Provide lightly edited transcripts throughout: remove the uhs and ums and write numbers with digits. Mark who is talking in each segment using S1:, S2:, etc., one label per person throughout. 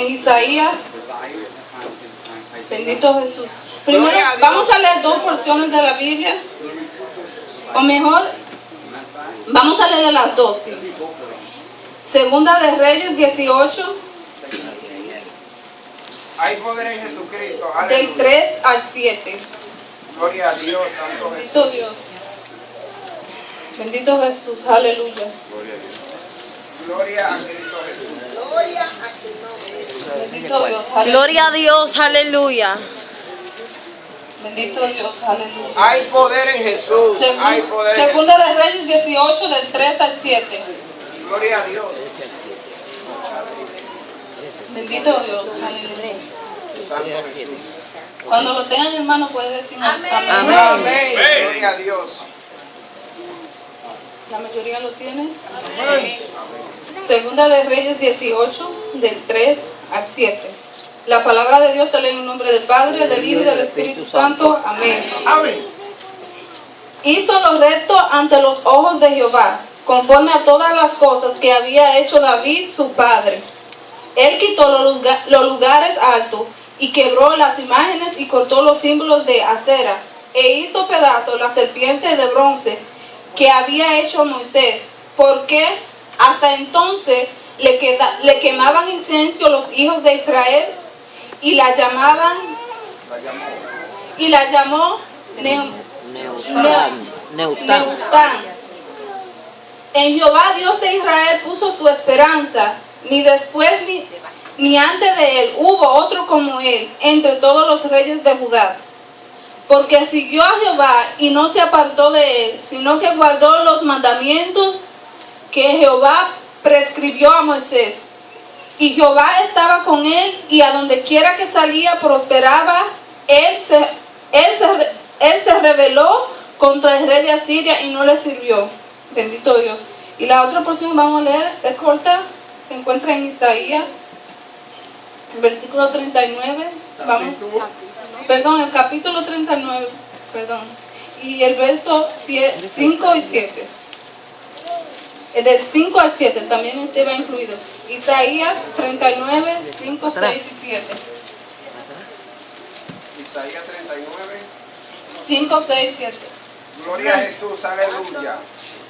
S1: en Isaías. Bendito Jesús. Primero vamos a leer dos porciones de la Biblia, o mejor, vamos a leer las dos. Segunda de Reyes 18,
S2: hay poder en Jesucristo.
S1: del 3 al 7.
S2: Gloria a Dios, Santo
S1: Bendito
S2: Jesús.
S1: Dios. Bendito Jesús. Aleluya.
S2: Gloria a Cristo Jesús.
S1: Bendito Dios. Aleluya.
S3: Gloria a Dios, aleluya.
S1: Bendito Dios. Aleluya.
S2: Hay poder en Jesús. Hay poder en Jesús.
S1: Segunda de Reyes 18, del 3 al 7.
S2: Gloria a Dios.
S1: Bendito Dios. Aleluya.
S2: Santo Jesús.
S1: Cuando lo tengan, hermano, puede decir amén.
S3: Amén.
S2: Amén. Gloria a Dios.
S1: La mayoría lo tiene. Segunda de Reyes 18, del 3 al 7. La palabra de Dios se lee en el nombre del Padre, del Hijo y del Espíritu Santo. Amén.
S2: Amén.
S1: Hizo lo recto ante los ojos de Jehová, conforme a todas las cosas que había hecho David su padre. Él quitó los lugares altos y quebró las imágenes y cortó los símbolos de acera, e hizo pedazos la serpiente de bronce que había hecho Moisés, porque hasta entonces le quemaban incienso los hijos de Israel y la llamó Neustán. En Jehová Dios de Israel puso su esperanza, ni después ni antes de él hubo otro como él entre todos los reyes de Judá. Porque siguió a Jehová y no se apartó de él, sino que guardó los mandamientos que Jehová prescribió a Moisés. Y Jehová estaba con él, y a donde quiera que salía prosperaba. Él se rebeló contra el rey de Asiria y no le sirvió. Bendito Dios. Y la otra porción vamos a leer, es corta, se encuentra en Isaías, el versículo 39. Vamos. Perdón, el capítulo 39, perdón, y el verso 5 y 7. Del 5 al 7 también este va incluido. Isaías 39, 5, 6 y 7.
S2: Isaías 39.
S1: 5, 6, 7.
S2: Gloria a Jesús, aleluya.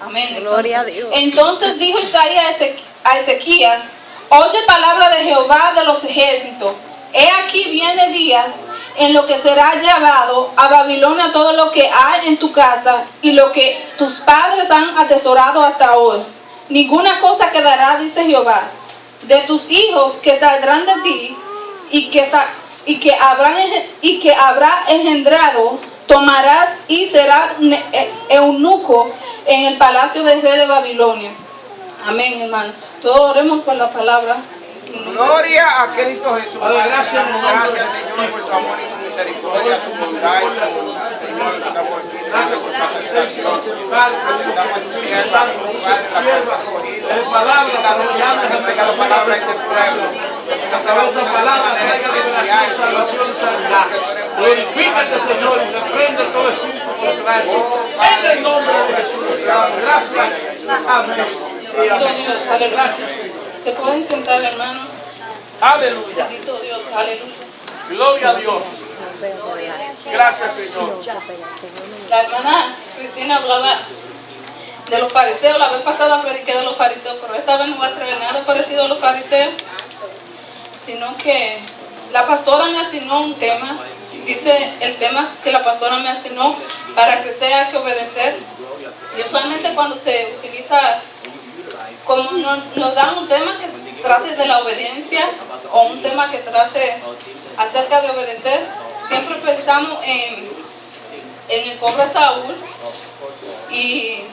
S1: Amén.
S3: Gloria a Dios.
S1: Entonces dijo Isaías a Ezequías: oye palabra de Jehová de los ejércitos. He aquí viene días en lo que será llevado a Babilonia todo lo que hay en tu casa y lo que tus padres han atesorado hasta hoy. Ninguna cosa quedará, dice Jehová. De tus hijos que saldrán de ti y que habrá engendrado, tomarás y serás eunuco en el palacio del rey de Babilonia. Amén, hermano. Todos oremos por la palabra.
S2: Gloria a Cristo Jesús. Gracias, Señor, por tu amor y tu misericordia, tu bondad. Señor, estamos aquí. Gracias por tu aceptación. Estamos en tu tierra, Padre, la acogida. Es palabra, que has entregado palabra a este pueblo. A través de esta palabra, traiga liberación, salvación y sanidad. Glorifícate, Señor, y reprende todo espíritu contrario. En el nombre de Jesús. Gracias. Amén.
S1: Dios, aleluya. ¿Se pueden sentar, hermano?
S2: Aleluya.
S1: Bendito Dios, aleluya.
S2: Gloria a Dios. Gracias, Señor.
S1: La hermana Cristina hablaba de los fariseos. La vez pasada prediqué de los fariseos, pero esta vez no va a traer nada parecido a los fariseos, sino que la pastora me asignó un tema. Dice el tema que la pastora me asignó: para que sea que obedecer. Y usualmente cuando se utiliza, como nos dan un tema que trate de la obediencia o un tema que trate acerca de obedecer, siempre pensamos en el pobre Saúl y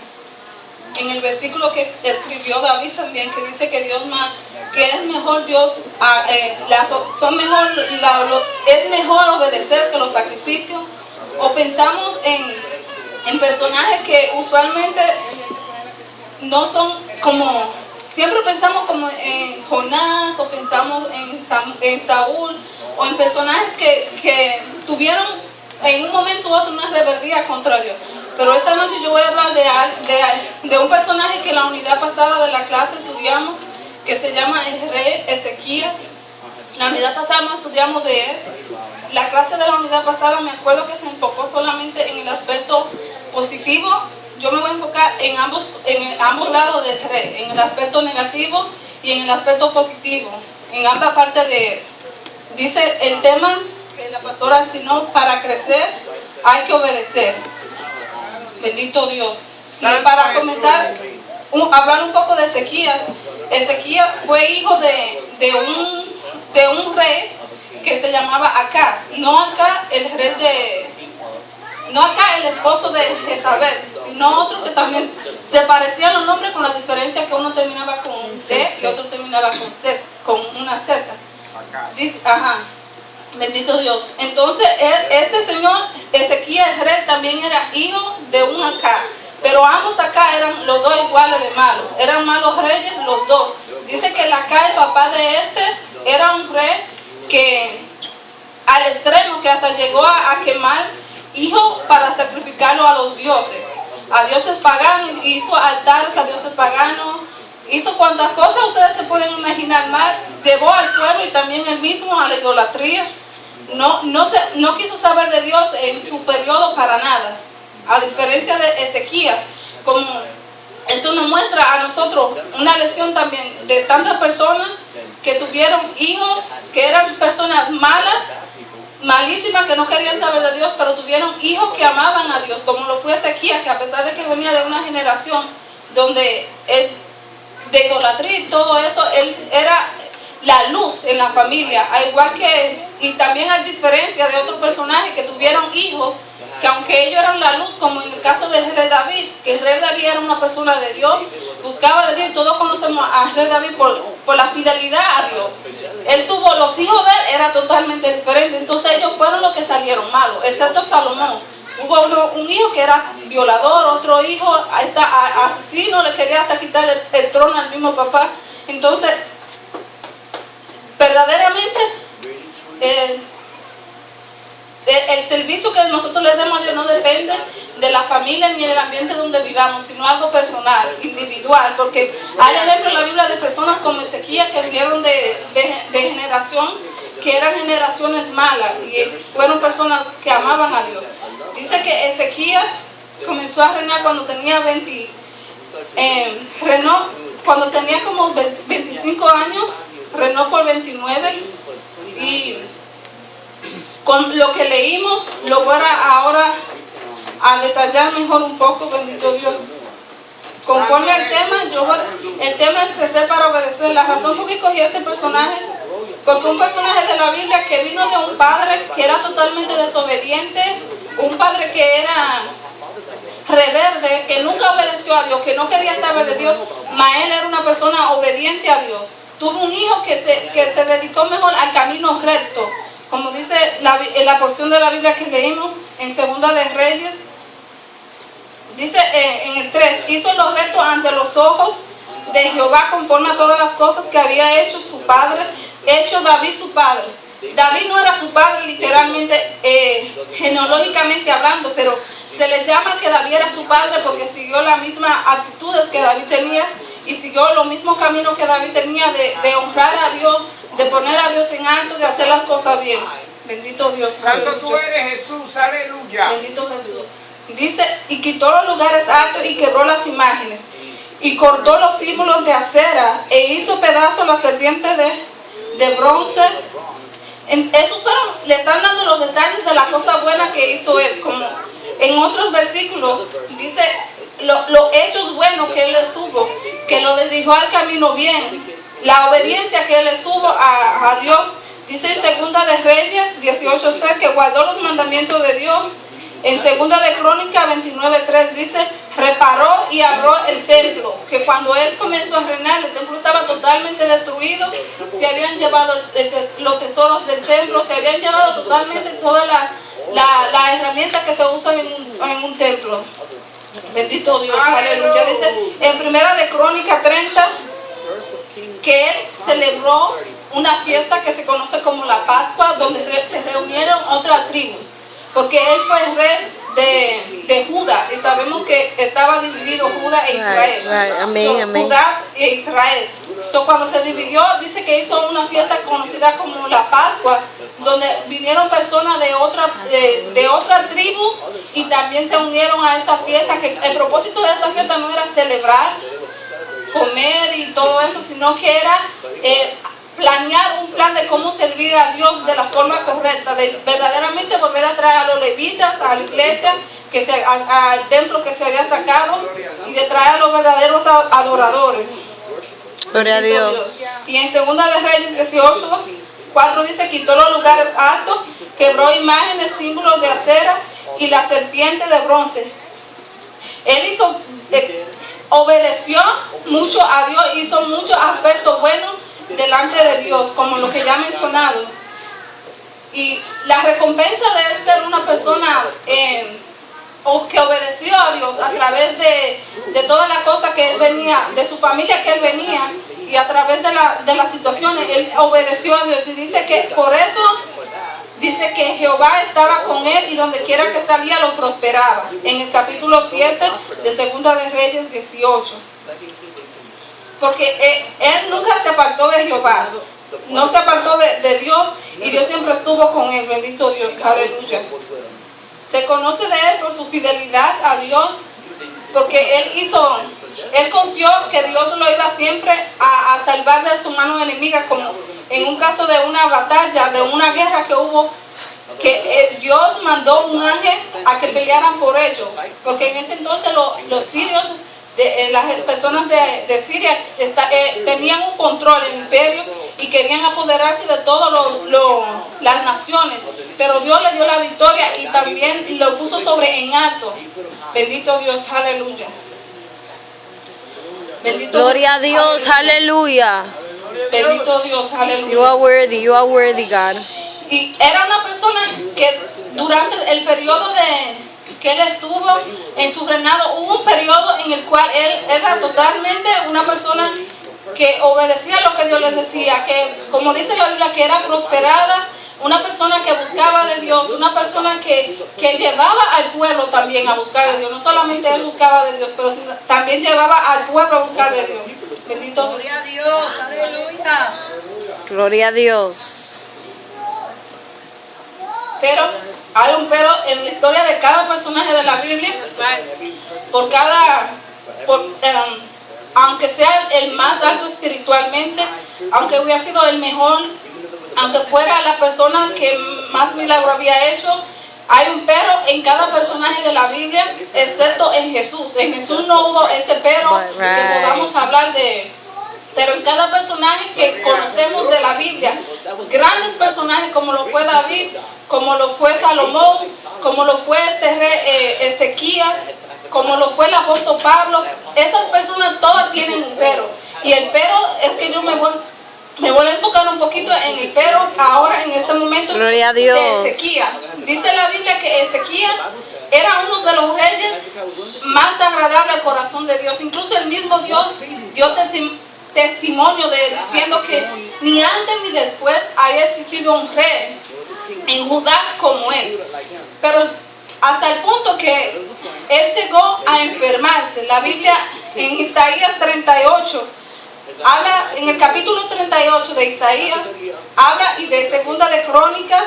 S1: en el versículo que escribió David también, que dice que es mejor Dios, es mejor obedecer que los sacrificios. O pensamos en personajes que usualmente no son como, siempre pensamos como en Jonás, o pensamos en Saúl, o en personajes que tuvieron en un momento u otro una rebeldía contra Dios. Pero esta noche yo voy a hablar de un personaje que en la unidad pasada de la clase estudiamos, que se llama el rey Ezequías. La unidad pasada no estudiamos de él. La clase de la unidad pasada me acuerdo que se enfocó solamente en el aspecto positivo. Yo me voy a enfocar en ambos lados del rey, en el aspecto negativo y en el aspecto positivo, en ambas partes de él. Dice el tema que la pastora asignó: para crecer hay que obedecer. Bendito Dios. Y para comenzar, hablar un poco de Ezequías. Ezequías fue hijo de un rey que se llamaba Acá. No Acá el esposo de Jezabel, sino otro que también se parecían los nombres, con la diferencia que uno terminaba con D y otro terminaba con una Z. Dice, bendito Dios. Entonces este señor Ezequías, el rey, también era hijo de un Acá. Pero ambos Acá eran los dos iguales de malos. Eran malos reyes los dos. Dice que el Acá, el papá de este, era un rey que al extremo que hasta llegó a quemar hijos para sacrificarlo a los dioses, a dioses paganos. Hizo altares a dioses paganos, hizo cuantas cosas ustedes se pueden imaginar mal. Llevó al pueblo y también él mismo a la idolatría. No quiso saber de Dios en su periodo para nada, a diferencia de Ezequías. Como esto nos muestra a nosotros una lección también de tantas personas que tuvieron hijos que eran personas malas, malísimas, que no querían saber de Dios, pero tuvieron hijos que amaban a Dios, como lo fue Ezequías, que a pesar de que venía de una generación donde él, de idolatría y todo eso, él era la luz en la familia, al igual que, y también a diferencia de otros personajes que tuvieron hijos, que aunque ellos eran la luz, como en el caso del rey David, que el rey David era una persona de Dios, buscaba de Dios, y todos conocemos al rey David por la fidelidad a Dios. Él tuvo, los hijos de él era totalmente diferente, entonces ellos fueron los que salieron malos, excepto Salomón. Hubo un hijo que era violador, otro hijo asesino, le quería hasta quitar el trono al mismo papá. Entonces, verdaderamente, el servicio que nosotros le demos a Dios no depende de la familia ni del ambiente donde vivamos, sino algo personal, individual, porque hay ejemplos en la Biblia de personas como Ezequías que vinieron de generación, que eran generaciones malas y fueron personas que amaban a Dios. Dice que Ezequías comenzó a reinar cuando tenía cuando tenía como 25 años, reinó por 29, y con lo que leímos lo voy ahora a detallar mejor un poco, bendito Dios. Conforme al tema, el tema es crecer para obedecer. La razón por que cogí este personaje, porque un personaje de la Biblia que vino de un padre que era totalmente desobediente, un padre que era rebelde, que nunca obedeció a Dios, que no quería saber de Dios, mas él era una persona obediente a Dios. Tuvo un hijo que se dedicó mejor al camino recto, como dice en la porción de la Biblia que leímos en Segunda de Reyes. Dice en el 3, hizo lo recto ante los ojos de Jehová, conforme a todas las cosas que había hecho su padre, hecho David su padre. David no era su padre literalmente, genealógicamente hablando, pero se le llama que David era su padre porque siguió las mismas actitudes que David tenía y siguió los mismos caminos que David tenía de honrar a Dios, de poner a Dios en alto, de hacer las cosas bien. Bendito Dios.
S2: Santo tú eres, Jesús, aleluya.
S1: Bendito Jesús. Dice, y quitó los lugares altos y quebró las imágenes, y cortó los símbolos de acera, e hizo pedazos la serpiente de bronce. Le están dando los detalles de la cosa buena que hizo él, como en otros versículos dice los hechos buenos que él estuvo, que lo dirigió al camino bien, la obediencia que él estuvo a Dios. Dice en Segunda de Reyes 18:6 que guardó los mandamientos de Dios. En Segunda de Crónicas 29:3 dice, reparó y abrió el templo, que cuando él comenzó a reinar el templo estaba totalmente destruido, se habían llevado los tesoros del templo, se habían llevado totalmente todas las herramientas que se usan en un templo. Bendito Dios, aleluya. Dice en Primera de Crónicas 30 que él celebró una fiesta que se conoce como la Pascua, donde se reunieron otras tribus, porque él fue el rey de Judá, y sabemos que estaba dividido Judá e Israel.
S3: Right. Amén, amén.
S1: Judá e Israel. Cuando se dividió, dice que hizo una fiesta conocida como la Pascua, donde vinieron personas de otra tribu y también se unieron a esta fiesta, que el propósito de esta fiesta no era celebrar, comer y todo eso, sino que era planear un plan de cómo servir a Dios de la forma correcta, de verdaderamente volver a traer a los levitas a la iglesia, al templo que se había sacado, y de traer a los verdaderos adoradores.
S3: Gloria a Dios.
S1: Y en 2 de Reyes 18:4 dice: quitó los lugares altos, quebró imágenes, símbolos de acera y la serpiente de bronce. Él obedeció mucho a Dios, hizo muchos aspectos buenos delante de Dios, como lo que ya he mencionado. Y la recompensa de ser una persona que obedeció a Dios a través de todas las cosas que él venía, de su familia que él venía, y a través de las situaciones, él obedeció a Dios. Y dice que por eso, dice que Jehová estaba con él y donde quiera que salía lo prosperaba. En el capítulo 7 de 2 de Reyes 18. Porque él nunca se apartó de Jehová, no se apartó de Dios, y Dios siempre estuvo con él. Bendito Dios, aleluya. Se conoce de él por su fidelidad a Dios, porque él confió que Dios lo iba siempre a salvar de su mano enemiga, como en un caso de una batalla, de una guerra que hubo, que Dios mandó un ángel a que pelearan por ellos, porque en ese entonces los sirios, las personas de Siria tenían un control en el imperio y querían apoderarse de todas las naciones, pero Dios le dio la victoria y también lo puso en alto. Bendito Dios, aleluya. Bendito
S3: Gloria a Dios, aleluya.
S1: Bendito Dios, aleluya.
S3: You are worthy, God.
S1: Y era una persona que durante el periodo que él estuvo en su reinado, hubo un periodo en el cual él era totalmente una persona que obedecía lo que Dios les decía, que como dice la Biblia, que era prosperada, una persona que buscaba de Dios, una persona que llevaba al pueblo también a buscar de Dios. No solamente él buscaba de Dios, pero también llevaba al pueblo a buscar de Dios. Bendito
S4: Gloria a Dios, aleluya.
S3: Gloria a Dios.
S1: Pero hay un pero en la historia de cada personaje de la Biblia, aunque sea el más alto espiritualmente, aunque hubiera sido el mejor, aunque fuera la persona que más milagro había hecho, hay un pero en cada personaje de la Biblia, excepto en Jesús. En Jesús no hubo ese pero que podamos hablar de. Pero en cada personaje que conocemos de la Biblia, grandes personajes como lo fue David, como lo fue Salomón, como lo fue Ezequías, como lo fue el apóstol Pablo, esas personas todas tienen un pero. Y el pero es que yo me voy a enfocar un poquito en el pero ahora en este momento.
S3: Gloria a Dios.
S1: De Ezequías. Dice la Biblia que Ezequías era uno de los reyes más agradables al corazón de Dios. Incluso el mismo Dios dio testimonio de él, diciendo que ni antes ni después había existido un rey en Judá como él. Pero hasta el punto que él llegó a enfermarse. La Biblia en Isaías 38 habla, en el capítulo 38 de Isaías, habla, y de Segunda de Crónicas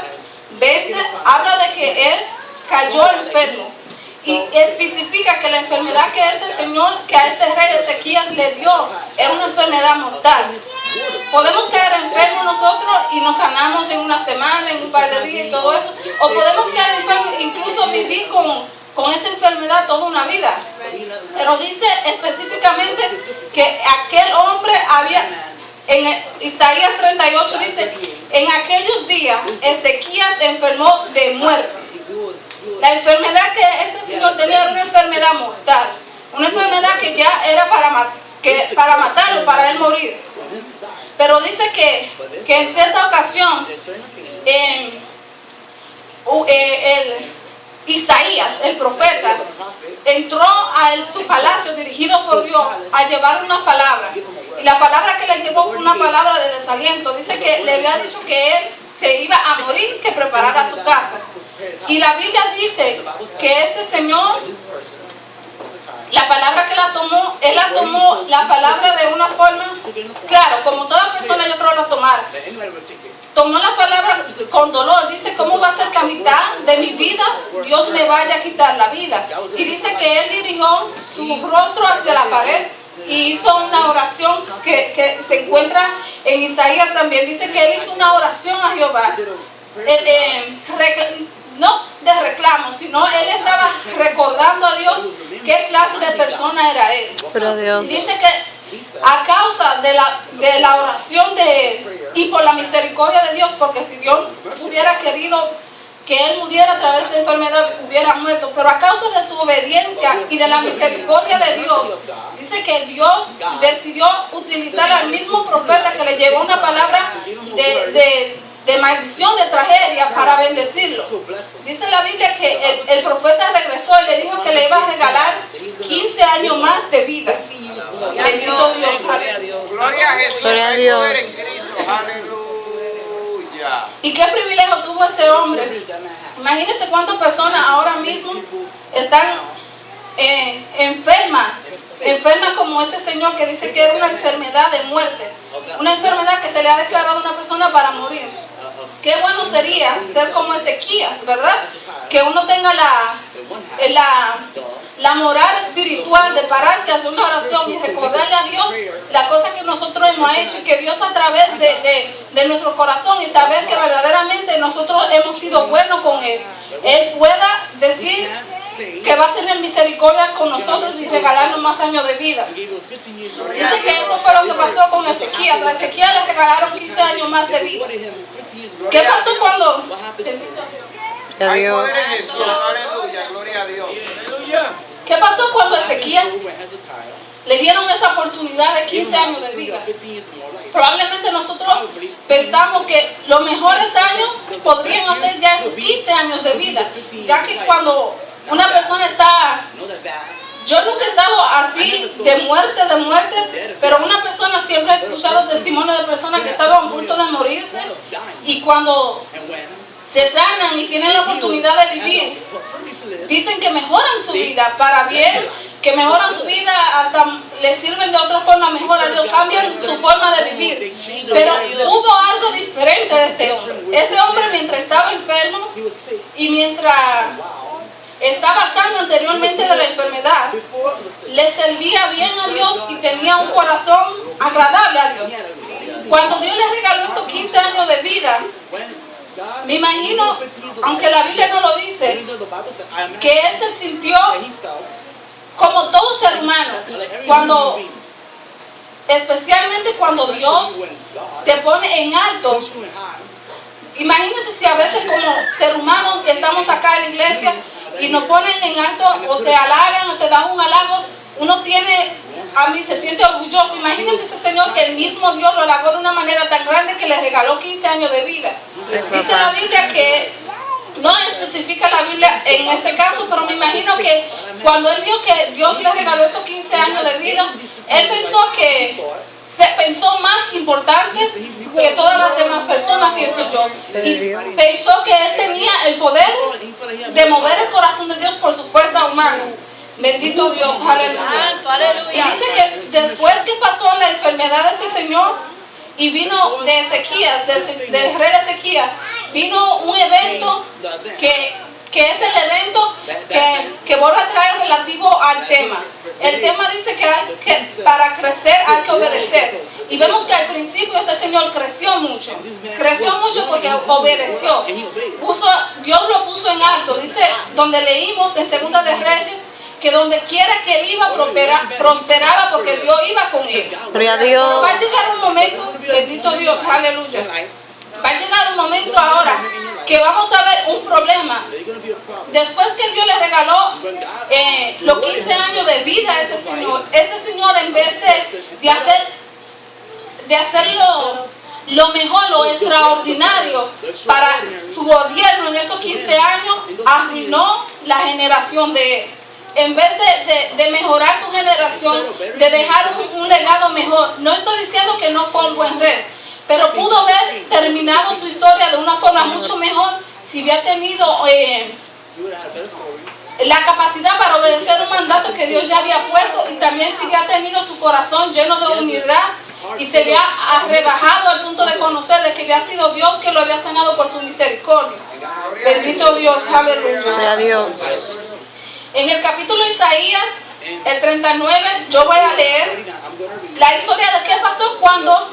S1: 20, habla de que él cayó enfermo. Y especifica que la enfermedad que a este rey Ezequías le dio era una enfermedad mortal. Podemos caer enfermos nosotros y nos sanamos en una semana, en un par de días y todo eso. O podemos caer enfermos, incluso vivir con esa enfermedad toda una vida. Pero dice específicamente que aquel hombre en Isaías 38 dice: en aquellos días Ezequías enfermó de muerte. La enfermedad que este señor tenía era una enfermedad mortal, una enfermedad que ya era para matarlo, para él morir. Pero dice que en cierta ocasión Isaías, el profeta, entró a su palacio dirigido por Dios a llevar una palabra. Y la palabra que le llevó fue una palabra de desaliento. Dice que le había dicho que él se iba a morir, que preparara su casa. Y la Biblia dice que este señor, la palabra que la tomó, él la tomó la palabra de una forma, claro, como toda persona yo creo la tomara. Tomó la palabra con dolor, dice, ¿cómo va a ser que a mitad de mi vida Dios me vaya a quitar la vida? Y dice que él dirigió su rostro hacia la pared y hizo una oración que se encuentra en Isaías también. Dice que él hizo una oración a Jehová. No de reclamo, sino él estaba recordando a Dios qué clase de persona era él.
S3: Pero Dios.
S1: Dice que a causa de la oración de él y por la misericordia de Dios, porque si Dios hubiera querido que él muriera a través de enfermedad, hubiera muerto, pero a causa de su obediencia y de la misericordia de Dios, dice que Dios decidió utilizar al mismo profeta que le llevó una palabra de maldición, de tragedia, para bendecirlo. Dice la Biblia que el profeta regresó y le dijo que le iba a regalar 15 años más de vida. Bendito Dios.
S2: Gloria a Jesús.
S3: Gloria a
S2: Hay
S3: Dios.
S2: poder en Cristo. Aleluya.
S1: Y qué privilegio tuvo ese hombre. Imagínense cuántas personas ahora mismo están enfermas como este señor que dice que era una enfermedad de muerte, una enfermedad que se le ha declarado a una persona para morir. Qué bueno sería ser como Ezequías, ¿verdad? Que uno tenga la moral espiritual de pararse, hacer una oración y recordarle a Dios la cosa que nosotros hemos hecho, y que Dios a través de nuestro corazón, y saber que verdaderamente nosotros hemos sido buenos con Él pueda decir que va a tener misericordia con nosotros y regalarnos más años de vida. Dice que esto fue lo que pasó con Ezequías. A Ezequías le regalaron 15 años más de vida. ¿Qué pasó cuando?
S2: Hay poder en Jesús. Aleluya. Gloria a Dios.
S1: ¿Qué pasó cuando a Ezequías le dieron esa oportunidad de 15 años de vida? Probablemente nosotros pensamos que los mejores años podrían hacer ya esos 15 años de vida, ya que cuando una persona está... Yo nunca he estado así de muerte, pero una persona, siempre he escuchado testimonios de personas que estaban a punto de morirse, y cuando se sanan y tienen la oportunidad de vivir, dicen que mejoran su vida para bien, que mejoran su vida, hasta les sirven de otra forma mejor a Dios, cambian su forma de vivir. Pero hubo algo diferente de este hombre. Este hombre, mientras estaba enfermo y mientras estaba sano anteriormente de la enfermedad, le servía bien a Dios y tenía un corazón agradable a Dios. Cuando Dios le regaló estos 15 años de vida, me imagino, aunque la Biblia no lo dice, que él se sintió como todo ser humano, especialmente cuando Dios te pone en alto. Imagínate si a veces como ser humano estamos acá en la iglesia y nos ponen en alto, o te halagan o te dan un halago, uno se siente orgulloso. Imagínate ese señor que el mismo Dios lo halagó de una manera tan grande que le regaló 15 años de vida. Dice la Biblia que, no especifica la Biblia en este caso, pero me imagino que cuando él vio que Dios le regaló estos 15 años de vida, él pensó más importante que todas las demás personas, pienso yo, y pensó que él tenía el poder de mover el corazón de Dios por su fuerza humana. Bendito Dios, aleluya. Y dice que después que pasó la enfermedad de este señor y vino de Ezequías, del rey Ezequías, vino un evento que es el evento que voy a traer relativo al tema. El tema dice que para crecer hay que obedecer. Y vemos que al principio este señor creció mucho porque obedeció. Dios lo puso en alto. Dice, donde leímos en Segunda de Reyes, que donde quiera que él iba prosperaba porque Dios iba con él.
S3: Gloria a Dios.
S1: Pero va a llegar un momento, bendito Dios, aleluya. Va a llegar un momento ahora que vamos a ver un problema. Después que Dios le regaló los 15 años de vida a este señor en vez de hacerlo lo mejor, lo extraordinario para su gobierno en esos 15 años, arruinó la generación de él. En vez de mejorar su generación, de dejar un legado mejor. No estoy diciendo que no fue un buen rey, pero pudo haber terminado su historia de una forma mucho mejor si hubiera tenido la capacidad para obedecer un mandato que Dios ya había puesto, y también si hubiera tenido su corazón lleno de humildad y se había rebajado al punto de conocer de que había sido Dios que lo había sanado por su misericordia. Bendito Dios, aleluya.
S3: Gloria a Dios.
S1: En el capítulo de Isaías, el 39, yo voy a leer la historia de qué pasó cuando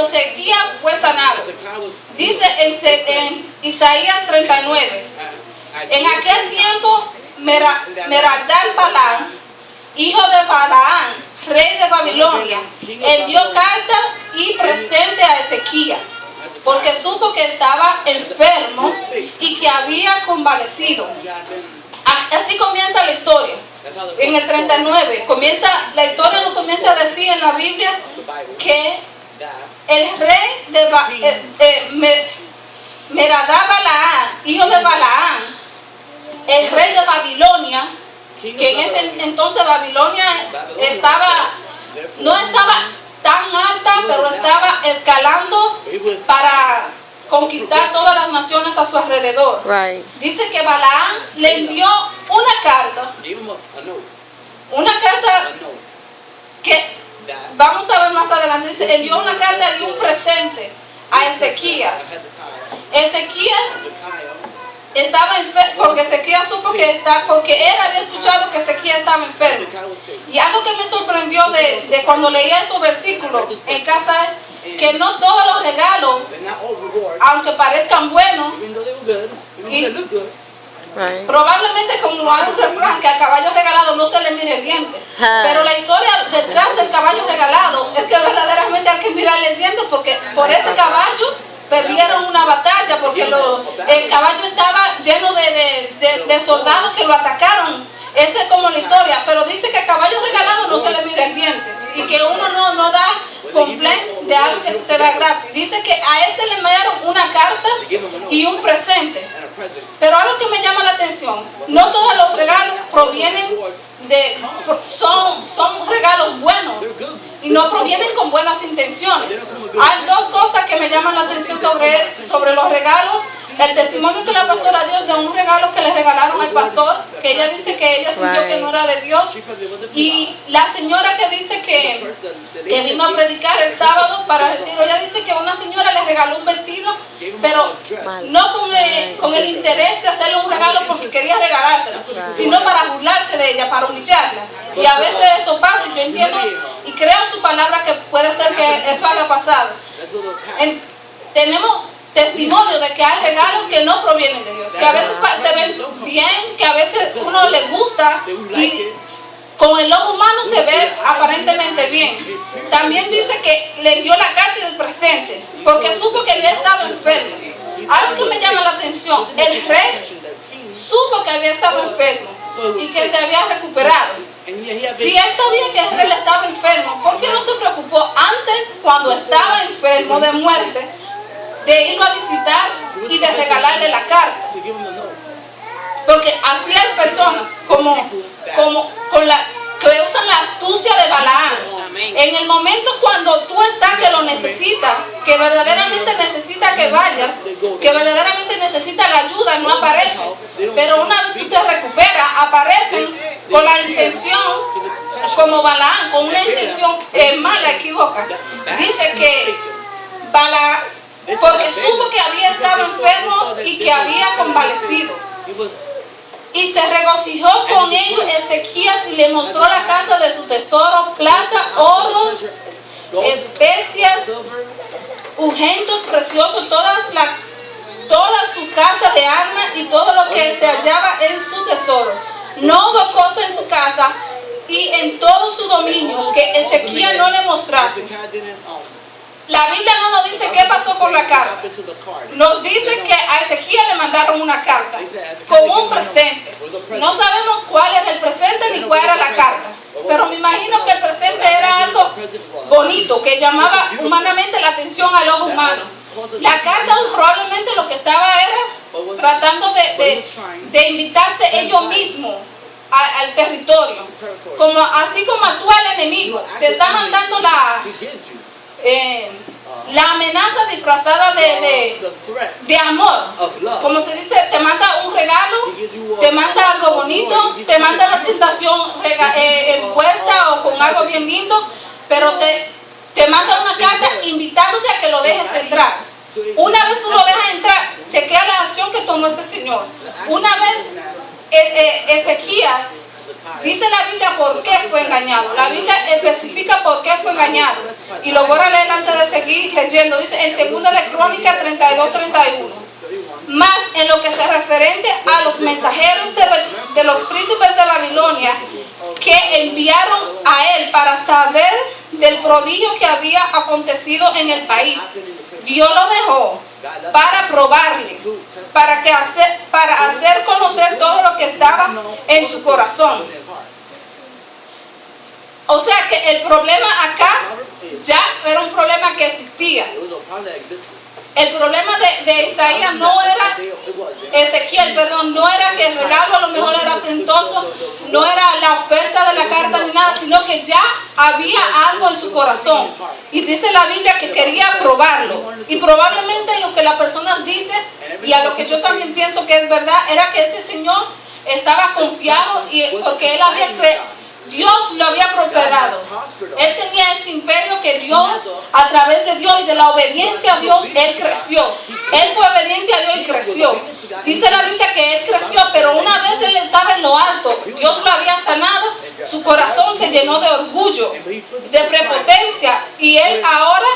S1: Ezequías fue sanado. Dice en Isaías 39, en aquel tiempo Merodach-Balaam, hijo de Balaam, rey de Babilonia, envió carta y presente a Ezequías, porque supo que estaba enfermo y que había convalecido. Así comienza la historia. En el 39 la historia nos comienza a decir en la Biblia que el rey de Merodach-Balaam, hijo de Balaam, el rey de Babilonia, que en ese entonces Babilonia no estaba tan alta, pero estaba escalando para conquistar todas las naciones a su alrededor.
S3: Right.
S1: Dice que Balaam le envió una carta que vamos a ver más adelante. Dice, envió una carta y un presente a Ezequías. Ezequías estaba enfermo, porque Ezequías supo porque él había escuchado que Ezequías estaba enfermo. Y algo que me sorprendió de cuando leía estos versículos en casa, que no todos los regalos, aunque parezcan buenos,
S3: Right.
S1: probablemente como hay un refrán que al caballo regalado no se le mire el diente, pero la historia detrás del caballo regalado es que verdaderamente hay que mirarle el diente, porque por ese caballo perdieron una batalla, porque el caballo estaba lleno de soldados que lo atacaron. Esa es como la historia, pero dice que al caballo regalado no se le mira el diente, y que uno no da complaint de algo que se te da gratis. Dice que a este le enviaron una carta y un presente. Pero algo que me llama la atención, no todos los regalos provienen son regalos buenos y no provienen con buenas intenciones. Hay dos cosas que me llaman la atención sobre los regalos. El testimonio que la pastora dio de un regalo que le regalaron al pastor, que ella dice que ella sintió que no era de Dios, y la señora que dice que vino a predicar el sábado para el retiro, ella dice que una señora le regaló un vestido, pero no con el interés de hacerle un regalo porque quería regalárselo, sino para burlarse de ella, para humillarla. Y a veces eso pasa, y yo entiendo y creo en su palabra que puede ser que eso haya pasado. Tenemos testimonio de que hay regalos que no provienen de Dios, que a veces se ven bien, que a veces uno le gusta y con el ojo humano se ve aparentemente bien. También dice que le envió la carta y el presente porque supo que había estado enfermo. Algo que me llama la atención, el rey supo que había estado enfermo y que se había recuperado. Si él sabía que el rey estaba enfermo, ¿por qué no se preocupó antes, cuando estaba enfermo de muerte, de irlo a visitar y de regalarle la carta? Porque así hay personas que usan la astucia de Balaam. En el momento cuando tú estás que lo necesitas, que verdaderamente necesita que vayas, que verdaderamente necesita la ayuda, no aparecen. Pero una vez tú te recuperas, aparecen con la intención, como Balaam, con una intención mala, equivoca. Dice que Balaam, porque supo que había estado enfermo y que había convalecido, y se regocijó con ellos Ezequías y le mostró la casa de su tesoro, plata, oro, especias, ungüentos preciosos, toda su casa de armas y todo lo que se hallaba en su tesoro. No hubo cosa en su casa y en todo su dominio que Ezequías no le mostrase. La Biblia no nos dice qué pasó con la carta. Nos dice que a Ezequías le mandaron una carta con un presente. No sabemos cuál era el presente ni cuál era la carta, pero me imagino que el presente era algo bonito que llamaba humanamente la atención al ojo humano. La carta probablemente lo que estaba era tratando de invitarse ellos mismos al territorio, así como actúa el enemigo. Te está mandando La amenaza disfrazada de amor. Como te dice, te manda un regalo, te manda algo bonito, te manda la tentación envuelta o con algo bien lindo, pero te manda una carta invitándote a que lo dejes entrar. Una vez tú lo dejas entrar, chequea la acción que tomó este señor. Una vez Ezequías dice la Biblia por qué fue engañado. La Biblia especifica por qué fue engañado. Y lo voy a leer antes de seguir leyendo. Dice en 2 de Crónicas 32-31. Más en lo que se referente a los mensajeros de los príncipes de Babilonia que enviaron a él para saber del prodigio que había acontecido en el país. Dios lo dejó para probarle, para hacer conocer todo lo que estaba en su corazón. O sea que el problema acá ya era un problema que existía. El problema de Isaías no era Ezequiel, perdón, no era que el regalo a lo mejor era tentoso, no era la oferta de la carta ni nada, sino que ya había algo en su corazón. Y dice la Biblia que quería probarlo. Y probablemente lo que la persona dice, y a lo que yo también pienso que es verdad, era que este señor estaba confiado porque él había Dios lo había prosperado. Él tenía este imperio que Dios, a través de Dios y de la obediencia a Dios, él creció. Él fue obediente a Dios y creció. Dice la Biblia que él creció, pero una vez él estaba en lo alto, Dios lo había sanado, su corazón se llenó de orgullo, de prepotencia, y él ahora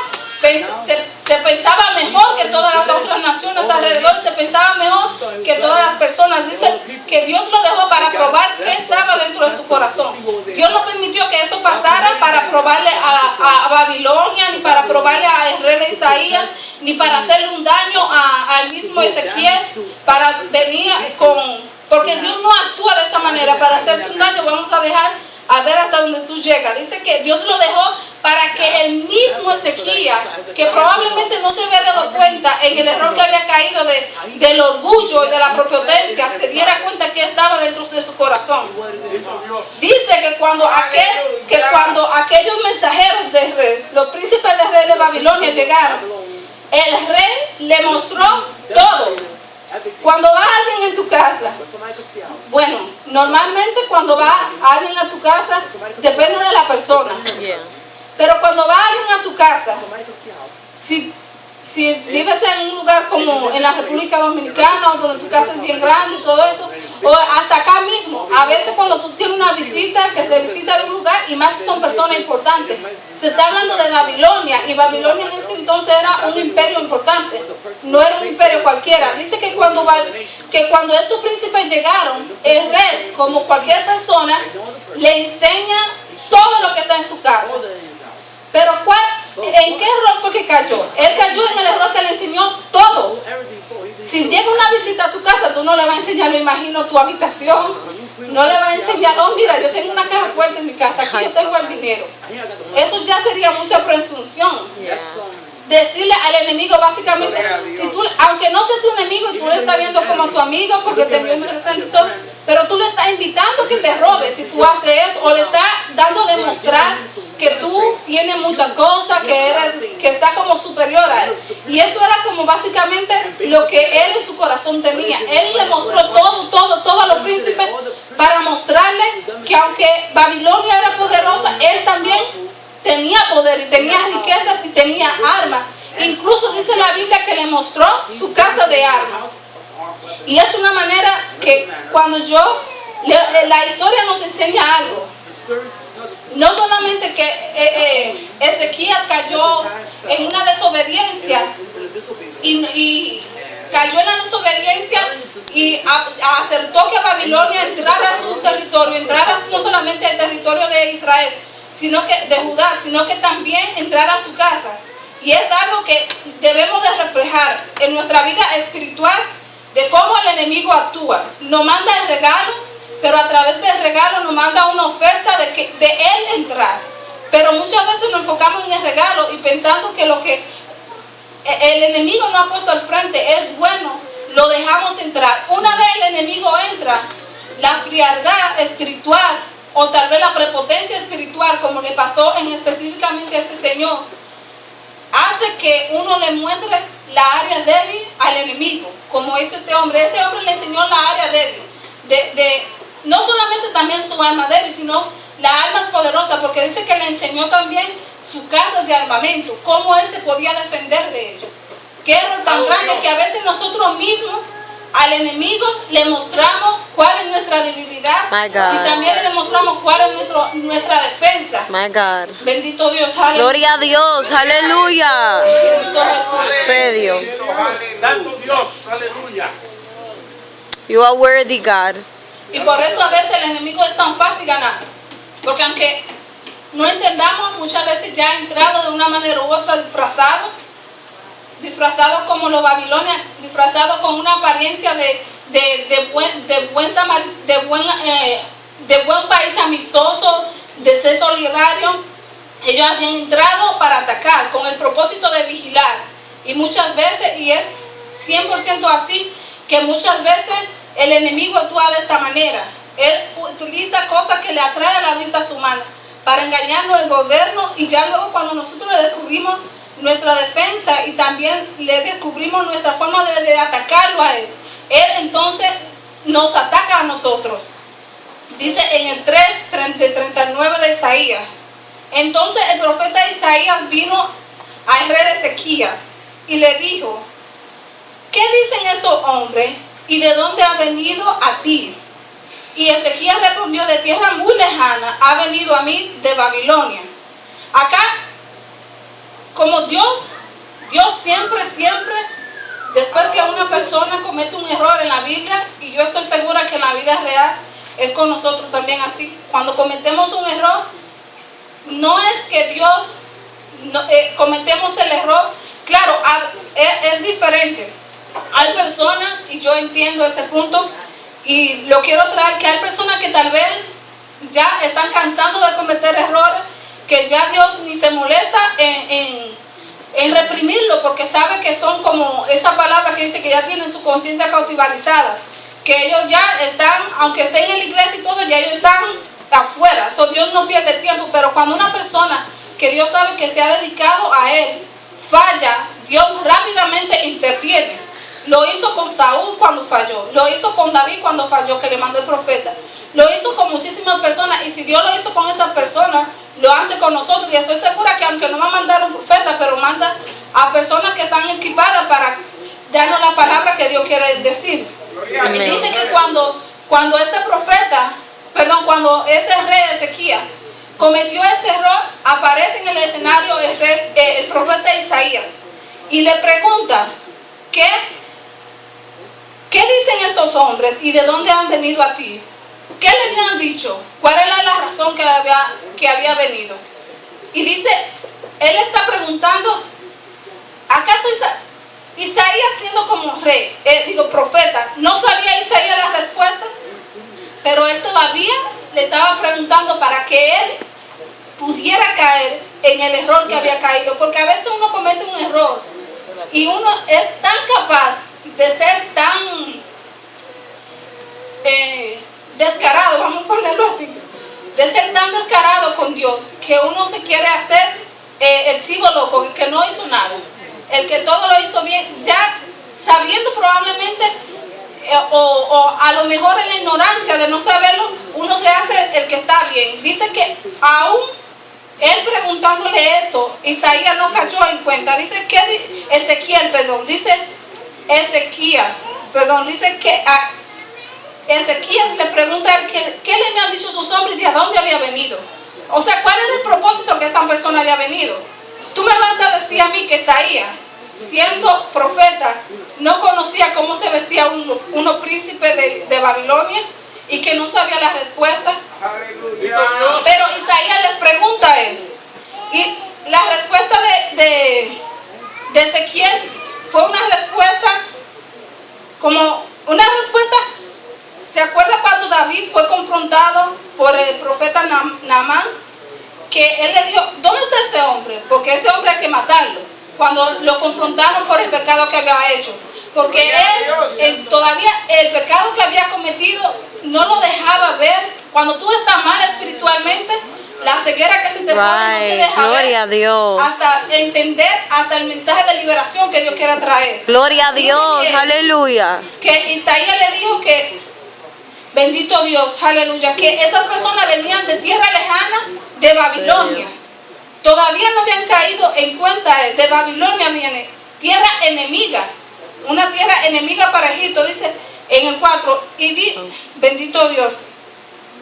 S1: se pensaba mejor que todas las otras naciones alrededor, se pensaba mejor que todas las personas. Dice que Dios lo dejó para probar qué estaba dentro de su corazón. Dios no permitió que esto pasara para probarle a Babilonia, ni para probarle al rey de Isaías, ni para hacerle un daño al mismo Ezequiel, para venir porque Dios no actúa de esa manera para hacerte un daño. Vamos a dejar a ver hasta donde tú llegas. Dice que Dios lo dejó para que el mismo Ezequías, que probablemente no se había dado cuenta en el error que había caído del orgullo y de la prepotencia, se diera cuenta que estaba dentro de su corazón. Dice que cuando aquellos mensajeros del rey, los príncipes del rey de Babilonia llegaron, el rey le mostró todo. Cuando va alguien en tu casa, bueno, normalmente cuando va alguien a tu casa, depende de la persona. Pero cuando va alguien a tu casa, si vives en un lugar como en la República Dominicana, o donde tu casa es bien grande y todo eso, o hasta acá mismo, a veces cuando tú tienes una visita, que te visita de un lugar, y más si son personas importantes, se está hablando de Babilonia, y Babilonia en ese entonces era un imperio importante, no era un imperio cualquiera. Dice que cuando estos príncipes llegaron, el rey, como cualquier persona, le enseña todo lo que está en su casa. Pero ¿en qué error fue que cayó? Él cayó en el error que le enseñó todo. Si llega una visita a tu casa, tú no le vas a enseñar, me imagino, tu habitación. No le vas a enseñar, oh mira, yo tengo una caja fuerte en mi casa, aquí yo tengo el dinero. Eso ya sería mucha presunción. Decirle al enemigo básicamente, aunque no sea tu enemigo y tú le estás viendo como tu amigo porque te vio un presente y todo, pero tú le estás invitando a que te robe si tú haces eso, o le estás dando a demostrar que tú tienes muchas cosas, que estás como superior a él. Y eso era como básicamente lo que él en su corazón tenía. Él le mostró todo a los príncipes para mostrarle que aunque Babilonia era poderosa, él también tenía poder y tenía riquezas y tenía armas. Incluso dice la Biblia que le mostró su casa de armas. Y es una manera que cuando la historia nos enseña algo. No solamente que Ezequías cayó en una desobediencia y cayó en la desobediencia y acertó que Babilonia entrara a su territorio, entrara no solamente al territorio de Israel, de Judá, sino que también entrara a su casa. Y es algo que debemos de reflejar en nuestra vida espiritual, de cómo el enemigo actúa. Nos manda el regalo, pero a través del regalo nos manda una oferta de él entrar. Pero muchas veces nos enfocamos en el regalo y pensando que lo que el enemigo nos ha puesto al frente es bueno, lo dejamos entrar. Una vez el enemigo entra, la frialdad espiritual, o tal vez la prepotencia espiritual, como le pasó específicamente a este señor, hace que uno le muestre la área débil al enemigo, como hizo este hombre. Este hombre le enseñó la área débil, no solamente también su alma débil, sino la alma poderosa, porque dice que le enseñó también su casa de armamento, cómo él se podía defender de ello. Qué error tan grande que a veces nosotros mismos al enemigo le mostramos cuál es nuestra debilidad y también le demostramos cuál es nuestra defensa.
S3: My God.
S1: Bendito Dios, aleluya.
S3: Gloria a Dios, aleluya.
S1: Bendito Jesús.
S3: Sé Dios.
S2: Santo Dios, aleluya.
S3: You are worthy, God.
S1: Y por eso a veces el enemigo es tan fácil ganar. Porque aunque no entendamos, muchas veces ya ha entrado de una manera u otra disfrazado como los babilonios, disfrazado con una apariencia de buen país amistoso, de ser solidario. Ellos habían entrado para atacar con el propósito de vigilar. Y muchas veces, y es 100% así, que muchas veces el enemigo actúa de esta manera. Él utiliza cosas que le atraen a la vista humana para engañarnos, envolvernos, y ya luego cuando nosotros le descubrimos nuestra defensa y también le descubrimos nuestra forma de atacarlo a él, él entonces nos ataca a nosotros. Dice en el 39 de Isaías: entonces el profeta Isaías vino al rey Ezequías y le dijo: ¿qué dicen estos hombres y de dónde ha venido a ti? Y Ezequías respondió: de tierra muy lejana ha venido a mí, de Babilonia. Acá, como Dios siempre, después que una persona comete un error en la Biblia, y yo estoy segura que en la vida real es con nosotros también así, cuando cometemos un error, no es que Dios cometemos el error, claro, es diferente. Hay personas, y yo entiendo ese punto, y lo quiero traer, que hay personas que tal vez ya están cansando de cometer errores, que ya Dios ni se molesta en reprimirlo, porque sabe que son como esa palabra que dice que ya tienen su conciencia cautivalizada, que ellos ya están, aunque estén en la iglesia y todo, ya ellos están afuera. Dios no pierde tiempo. Pero cuando una persona que Dios sabe que se ha dedicado a Él falla, Dios rápidamente interviene. Lo hizo con Saúl cuando falló, lo hizo con David cuando falló, que le mandó el profeta, lo hizo con muchísimas personas, y si Dios lo hizo con esas personas, lo hace con nosotros. Y estoy segura que aunque no va a mandar un profeta, pero manda a personas que están equipadas para darnos la palabra que Dios quiere decir. Y dice que cuando este rey Ezequías cometió ese error, aparece en el escenario el profeta Isaías y le pregunta: ¿qué dicen estos hombres y de dónde han venido a ti? ¿Qué le habían dicho? ¿Cuál era la razón que había venido? Y dice, él está preguntando, ¿acaso Isaías, siendo como rey, profeta, no sabía Isaías la respuesta? Pero él todavía le estaba preguntando para que él pudiera caer en el error que había caído, porque a veces uno comete un error y uno es tan capaz de ser tan descarado, vamos a ponerlo así, de ser tan descarado con Dios, que uno se quiere hacer el chivo loco, el que no hizo nada, el que todo lo hizo bien, ya sabiendo probablemente, o a lo mejor en la ignorancia de no saberlo, uno se hace el que está bien. Dice que aún él preguntándole esto, Isaías no cayó en cuenta. Dice que dice que a Ezequías le pregunta a él qué le habían dicho sus hombres y de dónde había venido. O sea, ¿cuál era el propósito que esta persona había venido? Tú me vas a decir a mí que Isaías, siendo profeta, no conocía cómo se vestía unos príncipes de Babilonia y que no sabía la respuesta. Pero Isaías les pregunta a él, y la respuesta de Ezequiel fue una respuesta ¿se acuerda cuando David fue confrontado por el profeta Naamán? Que él le dijo, ¿dónde está ese hombre? Porque ese hombre hay que matarlo. Cuando lo confrontaron por el pecado que había hecho, porque él todavía el pecado que había cometido no lo dejaba ver. Cuando tú estás mal espiritualmente, La ceguera que se te pone no te deja
S3: Gloria a
S1: ver
S3: Dios.
S1: hasta entender hasta el mensaje de liberación que Dios quiere traer.
S3: Gloria a Dios. Aleluya.
S1: Que Isaías le dijo que, bendito Dios, aleluya, que esas personas venían de tierra lejana, de Babilonia. Todavía no habían caído en cuenta de Babilonia, viene tierra enemiga, una tierra enemiga para Egipto, dice en el 4, bendito Dios,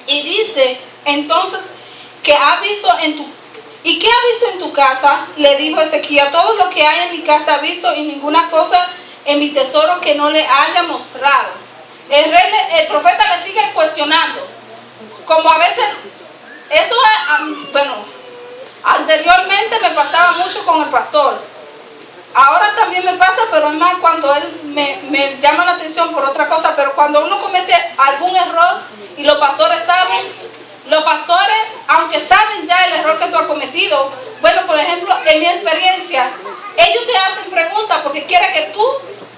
S1: y dice entonces que ha visto en tu, ¿y qué ha visto en tu casa? Le dijo Ezequiel, todo lo que hay en mi casa ha visto y ninguna cosa en mi tesoro que no le haya mostrado. El profeta le sigue cuestionando, como a veces, eso, bueno, anteriormente me pasaba mucho con el pastor, ahora también me pasa, pero es más cuando él me llama la atención por otra cosa, pero cuando uno comete algún error y los pastores saben, los pastores, aunque saben ya el error que tú has cometido, bueno, por ejemplo, en mi experiencia, ellos te hacen preguntas porque quieren que tú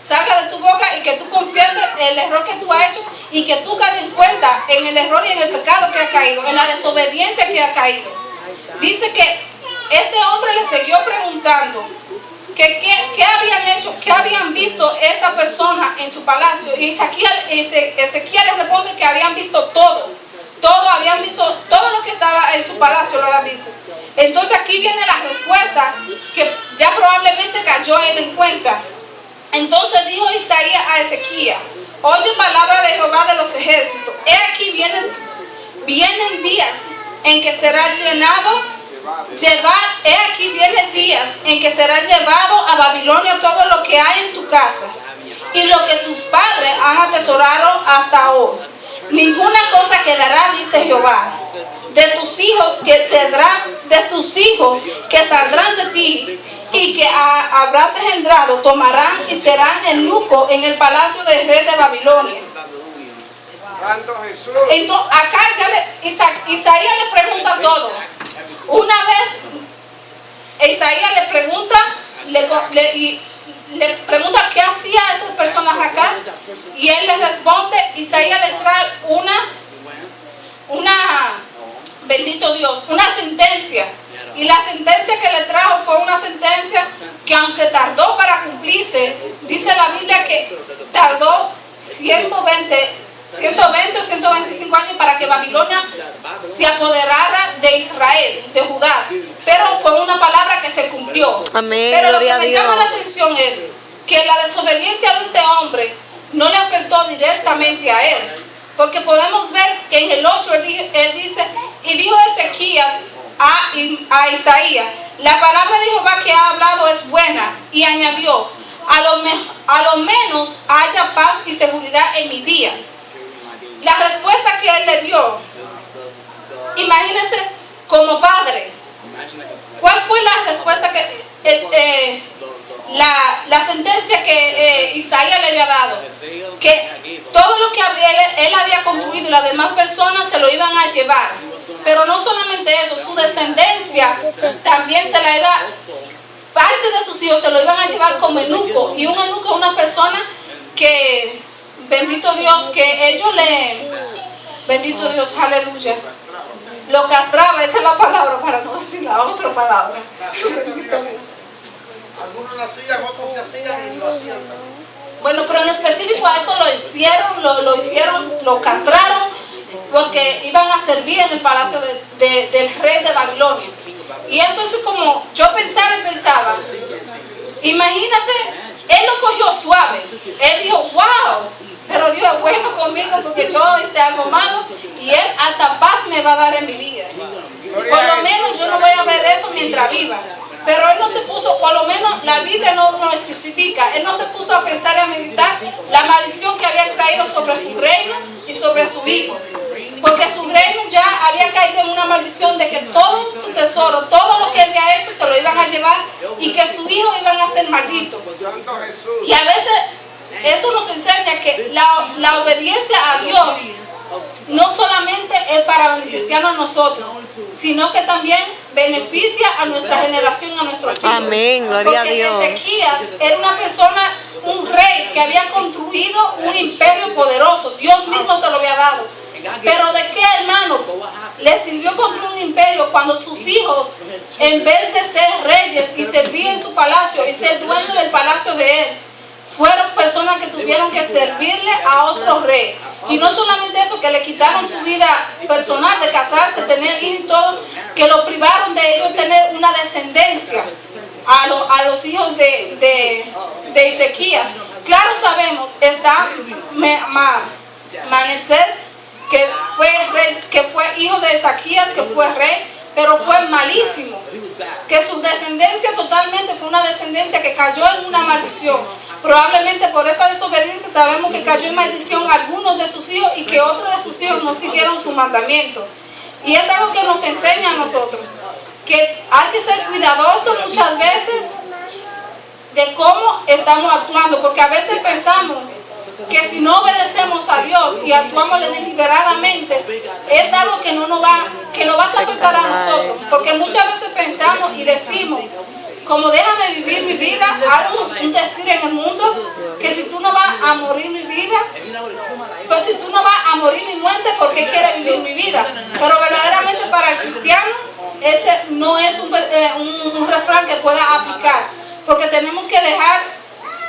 S1: salgas de tu boca y que tú confieses el error que tú has hecho y que tú caigas en cuenta en el error y en el pecado que has caído, en la desobediencia que has caído. Dice que este hombre le siguió preguntando que qué habían hecho, qué habían visto esta persona en su palacio, y Ezequiel le responde que habían visto todo. Habían visto todo lo que estaba en su palacio, lo habían visto. Entonces aquí viene la respuesta que ya probablemente cayó él en cuenta. Entonces dijo Isaías a Ezequiel, oye palabra de Jehová de los ejércitos, he aquí vienen días en que será llevado a Babilonia todo lo que hay en tu casa y lo que tus padres han atesorado hasta hoy. Ninguna cosa quedará, dice Jehová, de tus hijos que saldrán de ti y que habrás engendrado, tomarán y serán eunucos en el palacio del rey de Babilonia.
S2: Santo Jesús.
S1: Entonces, acá Isaías le pregunta todo. Una vez Isaías le pregunta, le pregunta qué hacía esas personas acá, y él le responde. Isaías le trae bendito Dios, una sentencia, y la sentencia que le trajo fue una sentencia que, aunque tardó para cumplirse, dice la Biblia que tardó 120 o 125 años para que Babilonia se apoderara de Israel, de Judá. Pero fue una palabra que se cumplió.
S3: Amén,
S1: pero lo que
S3: gloria a
S1: me
S3: Dios.
S1: llama la atención es que la desobediencia de este hombre no le afectó directamente a él. Porque podemos ver que en el 8 él dice, y dijo Ezequías a Isaías, la palabra de Jehová que ha hablado es buena, y añadió, a lo menos haya paz y seguridad en mis días. La respuesta que él le dio, imagínense como padre, ¿cuál fue la respuesta que la sentencia que Isaías le había dado? Que todo lo que él había construido y las demás personas se lo iban a llevar. Pero no solamente eso, su descendencia también se la iba, parte de sus hijos se lo iban a llevar como eunuco. Y un eunuco es una persona que, bendito Dios, que ellos bendito Dios, aleluya, lo castraba, esa es la palabra para no decir la otra palabra.
S5: Algunos nacían, otros se hacían y lo hacían también.
S1: Bueno, pero en específico a esto lo hicieron, lo castraron, porque iban a servir en el palacio del rey de Babilonia. Y esto es como, yo pensaba, imagínate, él lo cogió suave, él dijo, wow, pero Dios es bueno conmigo porque yo hice algo malo y él hasta paz me va a dar en mi vida. Por lo menos yo no voy a ver eso mientras viva. Pero él no se puso, por lo menos la Biblia no especifica, él no se puso a pensar y a meditar la maldición que había traído sobre su reino y sobre sus hijos. Porque su reino ya había caído en una maldición de que todo su tesoro, todo lo que él había hecho se lo iban a llevar y que sus hijos iban a ser malditos. Y a veces eso nos enseña que la obediencia a Dios no solamente es para beneficiarnos a nosotros, sino que también beneficia a nuestra generación, a nuestros hijos.
S3: Amén, gloria a Dios.
S1: Porque Ezequías era una persona, un rey que había construido un imperio poderoso. Dios mismo se lo había dado. Pero ¿de qué, hermano? Le sirvió contra un imperio cuando sus hijos, en vez de ser reyes y servir en su palacio y ser dueños del palacio de él, fueron personas que tuvieron que servirle a otro rey. Y no solamente eso, que le quitaron su vida personal de casarse, tener hijos y todo, que lo privaron de ellos tener una descendencia a los hijos de Ezequías. Claro, sabemos, está Manaser, que fue hijo de Ezequías, que fue rey, pero fue malísimo, que su descendencia totalmente fue una descendencia que cayó en una maldición. Probablemente por esta desobediencia sabemos que cayó en maldición algunos de sus hijos y que otros de sus hijos no siguieron su mandamiento. Y es algo que nos enseña a nosotros, que hay que ser cuidadosos muchas veces de cómo estamos actuando, porque a veces pensamos que si no obedecemos a Dios y actuamos deliberadamente, es algo que no va a afectar a nosotros, porque muchas veces pensamos y decimos, como déjame vivir mi vida, hay un decir en el mundo que si tú no vas a morir mi vida, pues si tú no vas a morir mi muerte, ¿por qué quieres vivir mi vida? Pero verdaderamente para el cristiano ese no es un refrán que pueda aplicar, porque tenemos que dejar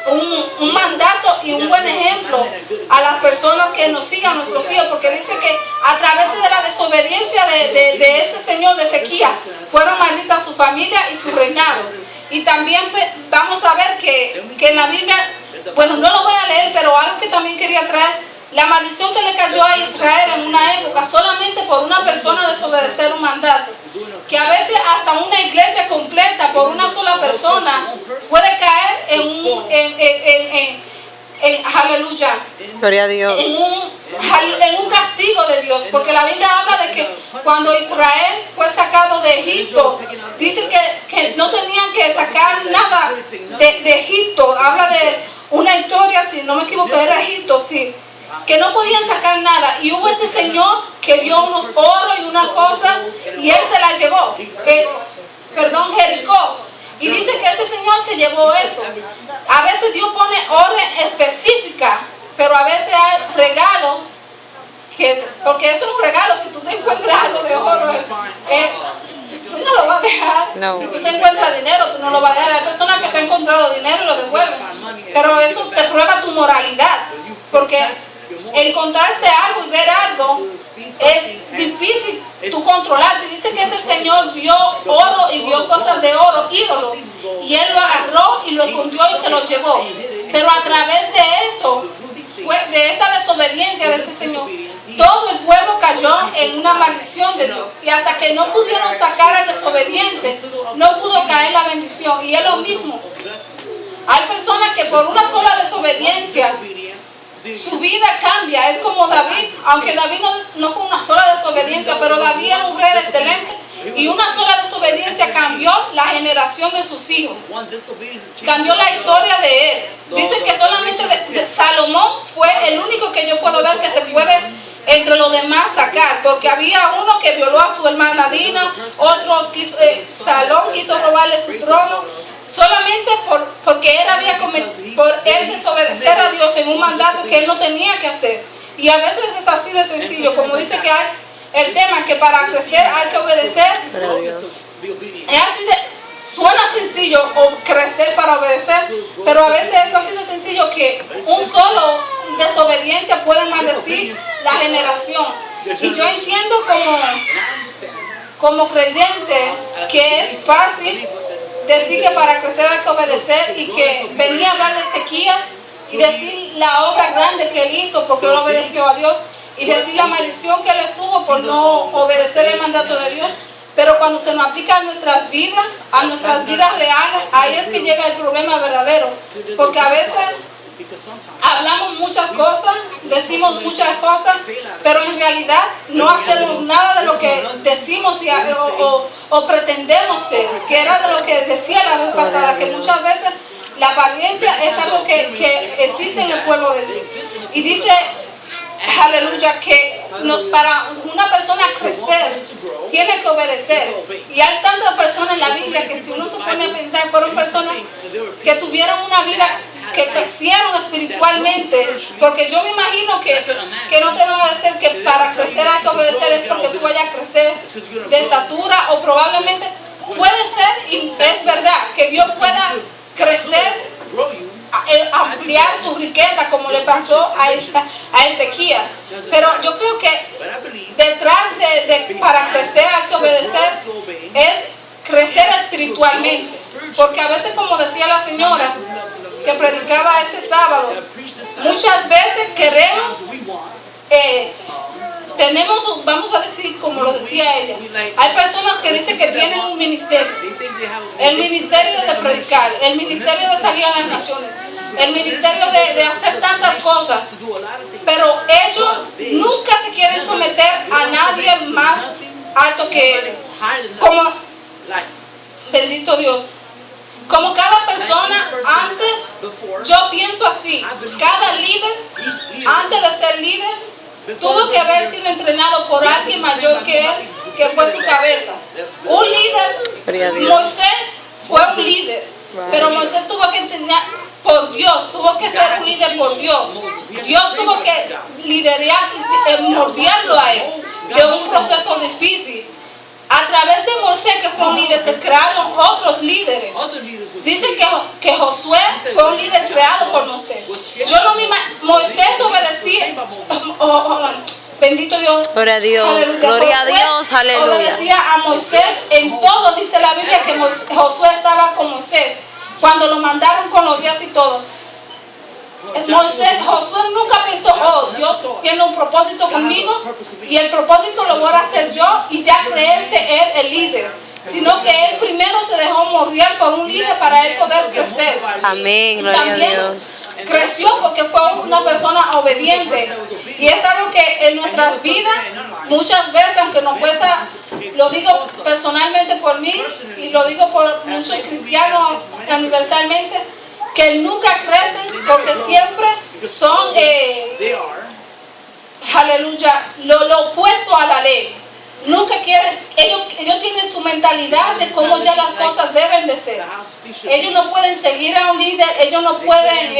S1: un mandato y un buen ejemplo a las personas que nos sigan, nuestros hijos, porque dice que a través de la desobediencia de este señor de Ezequías fueron malditas su familia y su reinado. Y también vamos a ver que en la Biblia, bueno, no lo voy a leer, pero algo que también quería traer, la maldición que le cayó a Israel en una época solamente por una persona desobedecer un mandato, que a veces hasta una iglesia completa por una sola persona puede caer en aleluya,
S3: Gloria a Dios.
S1: en un castigo de Dios, porque la Biblia habla de que cuando Israel fue sacado de Egipto, dice que no tenían que sacar nada de Egipto. Habla de una historia, si no me equivoco, era Egipto, sí, que no podían sacar nada, y hubo este señor que vio unos oros y una cosa y él se la llevó, Jericó. Y dice que este señor se llevó esto. A veces Dios pone orden específica, pero a veces hay regalos, porque eso es un regalo. Si tú te encuentras algo de oro, tú no lo vas a dejar.
S3: No.
S1: Si tú te encuentras dinero, tú no lo vas a dejar. Hay personas que se han encontrado dinero y lo devuelven, pero eso te prueba tu moralidad, porque encontrarse algo y ver algo es difícil tú controlarte. Dice que este señor vio oro y vio cosas de oro, ídolos, y él lo agarró y lo escondió y se lo llevó. Pero a través de esto, de esta desobediencia de este señor, todo el pueblo cayó en una maldición de Dios, y hasta que no pudieron sacar al desobediente, no pudo caer la bendición. Y es lo mismo, hay personas que por una sola desobediencia su vida cambia. Es como David, aunque David no fue una sola desobediencia, pero David era un rey excelente, y una sola desobediencia cambió la generación de sus hijos, cambió la historia de él. Dice que solamente de Salomón fue el único que yo puedo ver que se puede entre los demás sacar, porque había uno que violó a su hermana Dina, otro Salón quiso robarle su trono, solamente porque él había por él desobedecer a Dios en un mandato que él no tenía que hacer. Y a veces es así de sencillo, como dice que hay el tema que para crecer hay que obedecer. Es así suena sencillo crecer para obedecer, pero a veces es así de sencillo que un solo desobediencia puede maldecir la generación. Y yo entiendo como creyente que es fácil decir que para crecer hay que obedecer, y que venía a hablar de Ezequías y decir la obra grande que él hizo porque él obedeció a Dios, y decir la maldición que él estuvo por no obedecer el mandato de Dios. Pero cuando se nos aplica a nuestras vidas reales, ahí es que llega el problema verdadero, porque a veces hablamos muchas cosas, decimos muchas cosas, pero en realidad no hacemos nada de lo que decimos o pretendemos ser, que era de lo que decía la vez pasada, que muchas veces la apariencia es algo que existe en el pueblo de Dios. Y dice, aleluya, que para una persona crecer tiene que obedecer. Y hay tantas personas en la Biblia que si uno se pone a pensar, fueron personas que tuvieron una vida que crecieron espiritualmente, porque yo me imagino que no te van a decir que para crecer hay que obedecer es porque tú vayas a crecer de estatura, o probablemente puede ser, y es verdad, que Dios pueda crecer, ampliar tu riqueza como le pasó a Ezequías. Pero yo creo que detrás de para crecer hay que obedecer es crecer espiritualmente, porque a veces, como decía la señora que predicaba este sábado, muchas veces queremos, tenemos, vamos a decir como lo decía ella, hay personas que dicen que tienen un ministerio, el ministerio de predicar, el ministerio de salir a las naciones, el ministerio de hacer tantas cosas, pero ellos nunca se quieren someter a nadie más alto que ellos. Como, bendito Dios, como cada persona antes, yo pienso así, cada líder antes de ser líder tuvo que haber sido entrenado por alguien mayor que él, que fue su cabeza. Un líder, Moisés fue un líder, pero Moisés tuvo que enseñar por Dios, tuvo que ser un líder por Dios. Dios tuvo que liderar, moldearlo a él de un proceso difícil. A través de Moisés, que fue un líder, se crearon otros líderes. Dicen que Josué fue un líder creado por Moisés. Yo no me imagino, Moisés obedecía, bendito Dios.
S3: Gloria a Dios,
S1: Aleluya.
S3: gloria a
S1: Josué
S3: Dios, aleluya.
S1: obedecía a Moisés en todo. Dice la Biblia que Josué estaba con Moisés cuando lo mandaron con los 10 y todo. Josué nunca pensó, oh, Dios tiene un propósito conmigo y el propósito lo voy a hacer yo y ya creerse él el líder, sino que él primero se dejó moldear por un líder para él poder crecer.
S3: Amén,
S1: Y
S3: gloria a
S1: también
S3: Dios.
S1: creció porque fue una persona obediente, y es algo que en nuestras vidas muchas veces, aunque nos cuesta, lo digo personalmente por mí y lo digo por muchos cristianos universalmente, que nunca crecen porque siempre son, aleluya, lo opuesto a la ley. Nunca quieren, ellos tienen su mentalidad de cómo ya las cosas deben de ser. Ellos no pueden seguir a un líder, ellos no pueden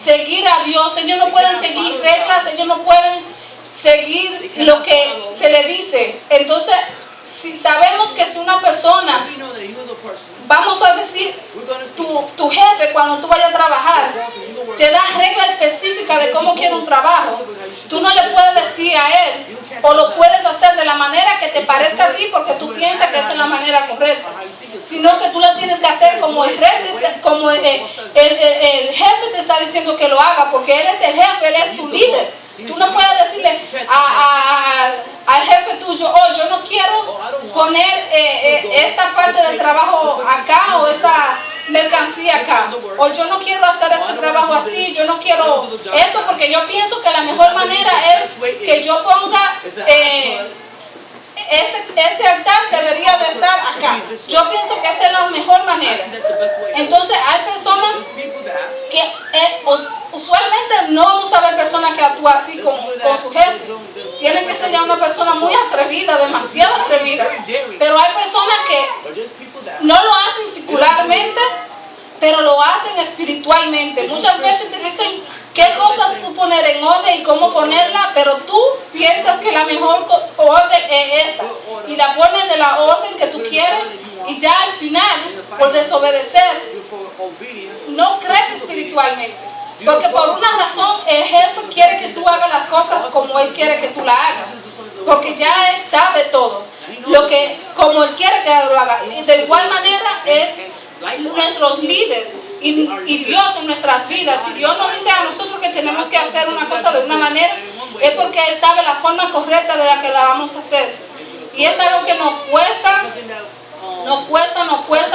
S1: seguir a Dios, ellos no pueden seguir reglas, ellos no pueden seguir lo que se le dice. Entonces, si sabemos que si una persona, vamos a decir, tu jefe cuando tú vayas a trabajar, te da reglas específicas de cómo quiere un trabajo, tú no le puedes decir a él, o lo puedes hacer de la manera que te parezca a ti porque tú piensas que esa es la manera correcta, sino que tú la tienes que hacer como el jefe te está diciendo que lo haga, porque él es el jefe, él es tu líder. Tú no puedes decirle al jefe tuyo, oh, yo no quiero poner esta parte del trabajo acá o esta mercancía acá, o yo no quiero hacer este trabajo así, yo no quiero esto porque yo pienso que la mejor manera es que yo ponga este altar debería de estar acá. Yo pienso que esa es la mejor manera. Entonces hay personas que usualmente no vamos a ver personas que actúan así con su jefe. Tienen que ser ya una persona muy atrevida, demasiado atrevida. Pero hay personas que no lo hacen secularmente, pero lo hacen espiritualmente. Muchas veces te dicen qué cosas tú poner en orden y cómo ponerla, pero tú piensas que la mejor orden es esta y la pones de la orden que tú quieres, y ya al final, por desobedecer, no creces espiritualmente. Porque por una razón el jefe quiere que tú hagas las cosas como él quiere que tú las hagas, porque ya él sabe todo, como él quiere que lo haga. Y de igual manera es nuestros líderes y Dios en nuestras vidas. Si Dios nos dice a nosotros que tenemos que hacer una cosa de una manera, es porque Él sabe la forma correcta de la que la vamos a hacer. Y es algo que nos cuesta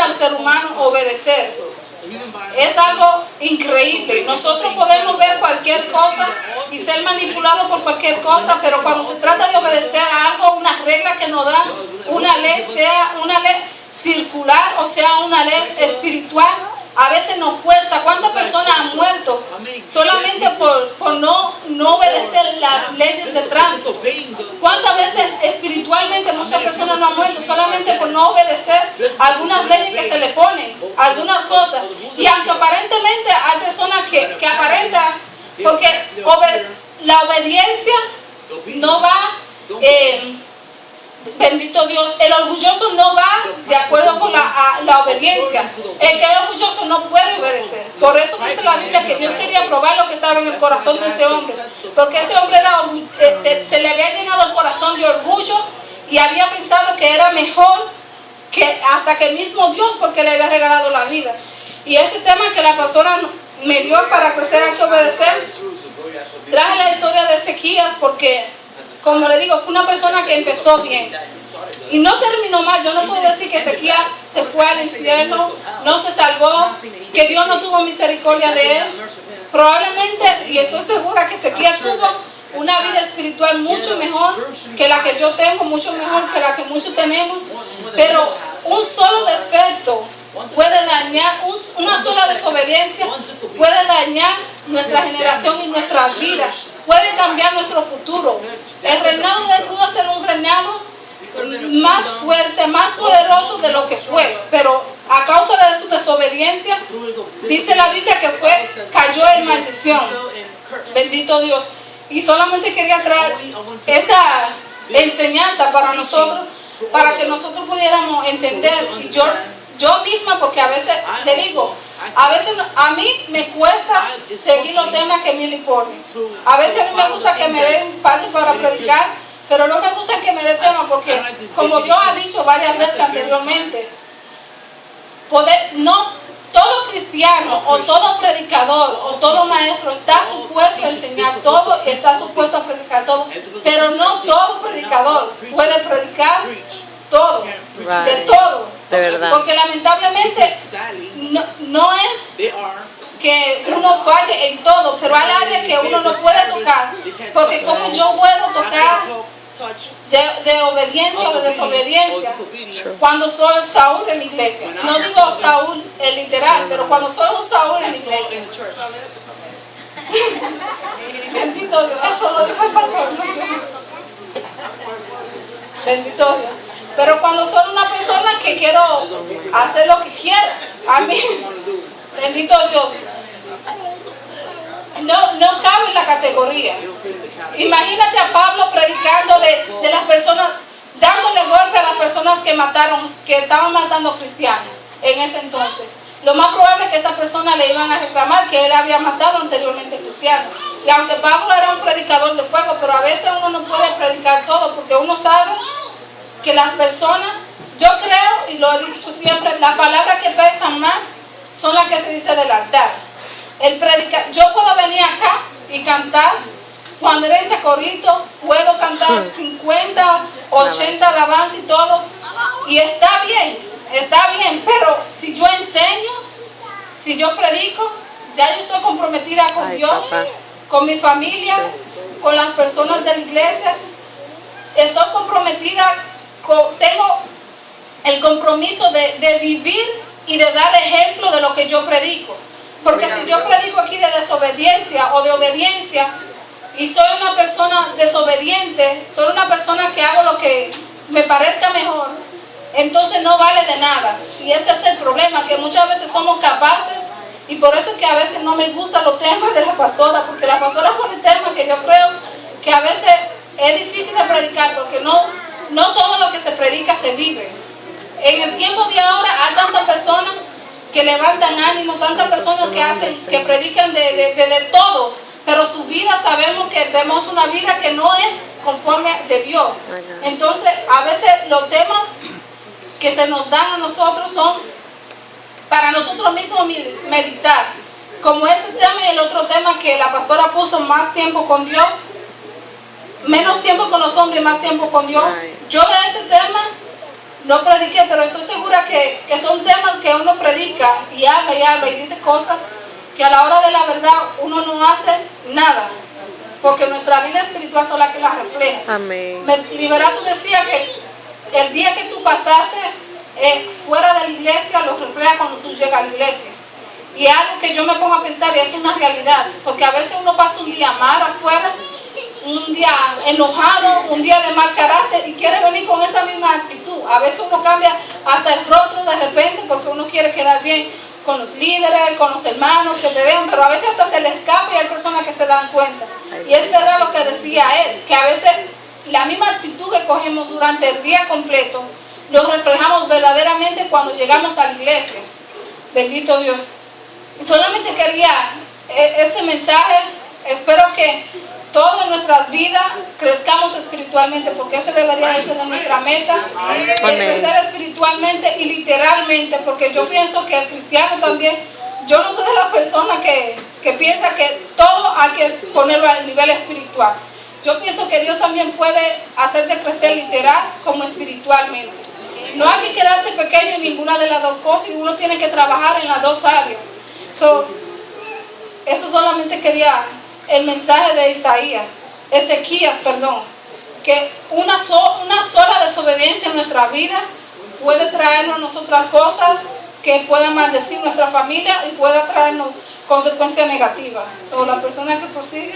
S1: al ser humano obedecer. Es algo increíble. Nosotros podemos ver cualquier cosa y ser manipulados por cualquier cosa, pero cuando se trata de obedecer a algo, una regla que nos da una ley, sea una ley circular o sea una ley espiritual, A veces nos cuesta. ¿Cuántas personas han muerto solamente por no obedecer las leyes de tránsito? ¿Cuántas veces espiritualmente muchas personas no han muerto solamente por no obedecer algunas leyes que se le ponen, algunas cosas? Y aunque aparentemente hay personas que aparentan, porque la obediencia no va, bendito Dios, el orgulloso no va de acuerdo con la obediencia. El que es orgulloso no puede obedecer. Por eso dice la Biblia que Dios quería probar lo que estaba en el corazón de este hombre. Porque este hombre se le había llenado el corazón de orgullo y había pensado que era mejor que hasta que el mismo Dios, porque le había regalado la vida. Y ese tema que la pastora me dio para crecer hay que obedecer, traje la historia de Ezequías porque, como le digo, fue una persona que empezó bien y no terminó mal. Yo no puedo decir que Ezequías se fue al infierno, no se salvó, que Dios no tuvo misericordia de él. Probablemente, y estoy segura que Ezequías tuvo una vida espiritual mucho mejor que la que yo tengo, mucho mejor que la que muchos tenemos, pero un solo defecto puede dañar, una sola desobediencia puede dañar nuestra generación y nuestras vidas, puede cambiar nuestro futuro. El reinado de él pudo ser un reinado más fuerte, más poderoso de lo que fue, pero a causa de su desobediencia, dice la Biblia que cayó en maldición. Bendito Dios. Y solamente quería traer esta enseñanza para nosotros, para que nosotros pudiéramos entender. Y yo misma, porque a veces le digo, a veces a mí me cuesta seguir los temas que me importan. A veces a mí me gusta que me den parte para predicar, pero no me gusta que me dé tema porque, como yo he dicho varias veces anteriormente, todo cristiano o todo predicador o todo maestro está supuesto a enseñar todo, está supuesto a predicar todo, pero no todo predicador puede predicar todo, de todo.
S3: De verdad.
S1: Porque lamentablemente no es que uno falle en todo, pero hay áreas que uno no puede tocar, porque como yo puedo tocar de obediencia o de desobediencia cuando soy Saúl en la iglesia. No digo Saúl literal, pero cuando soy un Saúl en la iglesia. Bendito Dios, eso lo dijo el pastor. Bendito Dios. Pero cuando soy una persona que quiero hacer lo que quiera, a mí, bendito Dios, no cabe en la categoría. Imagínate a Pablo predicando de las personas, dándole golpe a las personas que estaban matando cristianos en ese entonces. Lo más probable es que esas personas le iban a reclamar que él había matado anteriormente cristianos. Y aunque Pablo era un predicador de fuego, pero a veces uno no puede predicar todo, porque uno sabe que las personas, yo creo, y lo he dicho siempre, las palabras que pesan más son las que se dice del altar. Yo puedo venir acá y cantar, cuando era en Tecorito, puedo cantar 50, 80 alabanzas y todo, y está bien, pero si yo enseño, si yo predico, ya yo estoy comprometida con Dios, con mi familia, con las personas de la iglesia, estoy comprometida, tengo el compromiso de vivir y de dar ejemplo de lo que yo predico. Porque si yo predico aquí de desobediencia o de obediencia y soy una persona desobediente, soy una persona que hago lo que me parezca mejor, entonces no vale de nada. Y ese es el problema, que muchas veces somos capaces, y por eso es que a veces no me gustan los temas de la pastora, porque la pastora pone temas que yo creo que a veces es difícil de predicar, porque no todo lo que se predica se vive. En el tiempo de ahora hay tantas personas que levantan ánimo, tantas personas que predican de todo, pero su vida sabemos que vemos una vida que no es conforme de Dios. Entonces a veces los temas que se nos dan a nosotros son para nosotros mismos meditar, como este tema y el otro tema que la pastora puso, más tiempo con Dios, menos tiempo con los hombres y más tiempo con Dios. Yo de ese tema no prediqué, pero estoy segura que son temas que uno predica y habla y dice cosas que a la hora de la verdad uno no hace nada, porque nuestra vida espiritual son las que las refleja.
S3: Amén.
S1: Liberato decía que el día que tú pasaste fuera de la iglesia lo refleja cuando tú llegas a la iglesia. Y es algo que yo me pongo a pensar y es una realidad, porque a veces uno pasa un día mal afuera, un día enojado, un día de mal carácter y quiere venir con esa misma actitud. A veces uno cambia hasta el rostro de repente porque uno quiere quedar bien con los líderes, con los hermanos que te vean, pero a veces hasta se le escapa y hay personas que se dan cuenta. Y es verdad lo que decía él, que a veces la misma actitud que cogemos durante el día completo, lo reflejamos verdaderamente cuando llegamos a la iglesia. Bendito Dios. Solamente quería ese mensaje. Espero que todas nuestras vidas crezcamos espiritualmente, porque ese debería de ser nuestra meta, de crecer espiritualmente y literalmente, porque yo pienso que el cristiano también, yo no soy de la persona que piensa que todo hay que ponerlo al nivel espiritual. Yo pienso que Dios también puede hacerte crecer literal como espiritualmente. No hay que quedarse pequeño en ninguna de las dos cosas y uno tiene que trabajar en las dos áreas. Eso solamente quería el mensaje de Ezequías, que una sola desobediencia en nuestra vida puede traernos a nosotras cosas que puedan maldecir nuestra familia y pueda traernos consecuencias negativas. La persona que prosigue.